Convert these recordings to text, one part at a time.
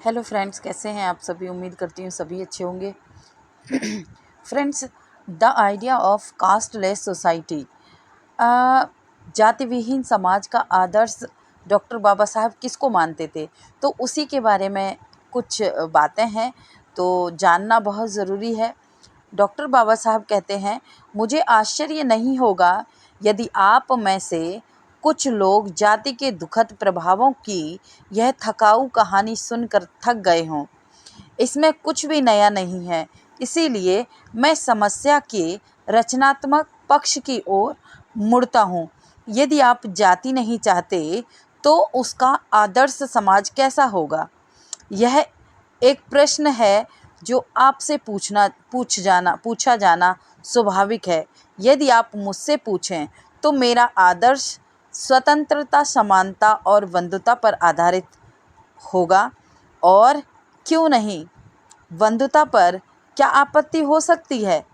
Hello friends, कैसे हैं आप सभी। उम्मीद करती हूँ सभी अच्छे होंगे। Friends, the idea of casteless society, जाति विहीन समाज का आदर्श डॉक्टर बाबा साहब किसको मानते थे, तो उसी के बारे में कुछ बातें हैं तो जानना बहुत ज़रूरी है। डॉक्टर बाबा साहब कहते हैं, मुझे आश्चर्य नहीं होगा यदि आप में से कुछ लोग जाति के दुखद प्रभावों की यह थकाऊ कहानी सुनकर थक गए हों। इसमें कुछ भी नया नहीं है, इसीलिए मैं समस्या के रचनात्मक पक्ष की ओर मुड़ता हूँ। यदि आप जाति नहीं चाहते तो उसका आदर्श समाज कैसा होगा? यह एक प्रश्न है जो आपसे पूछा जाना स्वाभाविक है। यदि आप मुझसे पूछें तो मेरा आदर्श स्वतंत्रता, समानता और बंधुता पर आधारित होगा। और क्यों नहीं? बंधुता पर क्या आपत्ति हो सकती है?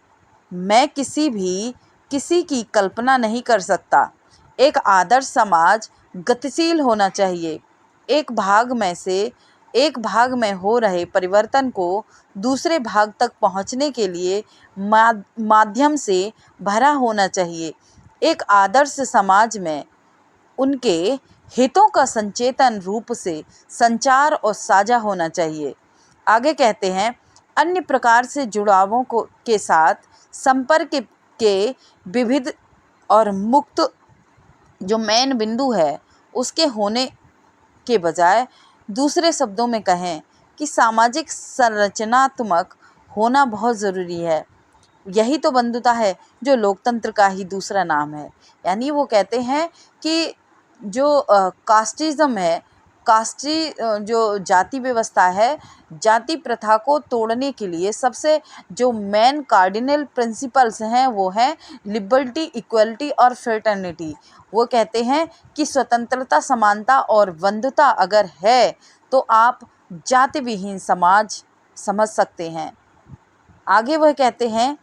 मैं किसी की कल्पना नहीं कर सकता। एक आदर्श समाज गतिशील होना चाहिए। एक भाग में हो रहे परिवर्तन को दूसरे भाग तक पहुंचने के लिए माध्यम से भरा होना चाहिए। एक आदर्श समाज में उनके हितों का सचेतन रूप से संचार और साझा होना चाहिए। आगे कहते हैं, अन्य प्रकार से जुड़ावों के साथ संपर्क के विविध और मुक्त जो मेन बिंदु है उसके होने के बजाय दूसरे शब्दों में कहें कि सामाजिक संरचनात्मक होना बहुत ज़रूरी है। यही तो बंधुता है जो लोकतंत्र का ही दूसरा नाम है। यानी वो कहते हैं कि जो कास्टिज़्म है, जो जाति व्यवस्था है, जाति प्रथा को तोड़ने के लिए सबसे जो मेन कार्डिनल प्रिंसिपल्स हैं वो हैं लिबर्टी, इक्वलिटी और फ्रेटर्निटी। वो कहते हैं कि स्वतंत्रता, समानता और बंधुता अगर है तो आप जाति विहीन समाज समझ सकते हैं। आगे वह कहते हैं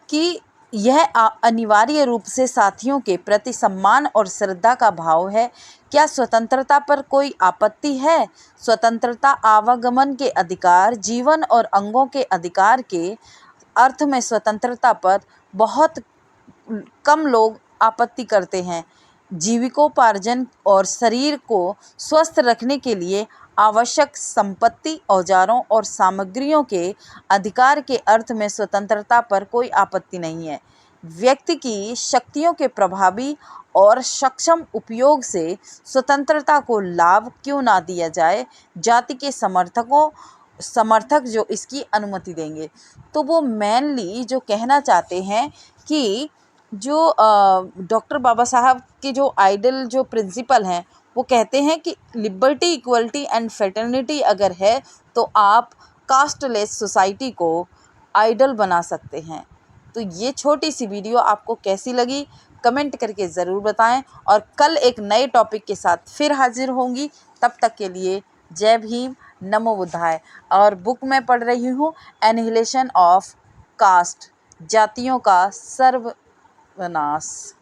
कि यह अनिवार्य रूप से साथियों के प्रति सम्मान और श्रद्धा का भाव है। क्या स्वतंत्रता पर कोई आपत्ति है? स्वतंत्रता, आवागमन के अधिकार, जीवन और अंगों के अधिकार के अर्थ में स्वतंत्रता पर बहुत कम लोग आपत्ति करते हैं। जीविकोपार्जन और शरीर को स्वस्थ रखने के लिए आवश्यक संपत्ति, औजारों और सामग्रियों के अधिकार के अर्थ में स्वतंत्रता पर कोई आपत्ति नहीं है। व्यक्ति की शक्तियों के प्रभावी और सक्षम उपयोग से स्वतंत्रता को लाभ क्यों ना दिया जाए? जाति के समर्थक जो इसकी अनुमति देंगे। तो वो मेनली जो कहना चाहते हैं कि जो डॉक्टर बाबा साहब के जो आइडल जो प्रिंसिपल हैं वो कहते हैं कि लिबर्टी, इक्वलिटी एंड फ्रेटर्निटी अगर है तो आप कास्टलेस सोसाइटी को आइडल बना सकते हैं। तो ये छोटी सी वीडियो आपको कैसी लगी कमेंट करके ज़रूर बताएं और कल एक नए टॉपिक के साथ फिर हाजिर होंगी। तब तक के लिए जय भीम, नमो बुद्धाय। और बुक में पढ़ रही हूँ एनिहिलेशन ऑफ कास्ट, जातियों का सर्वनाश।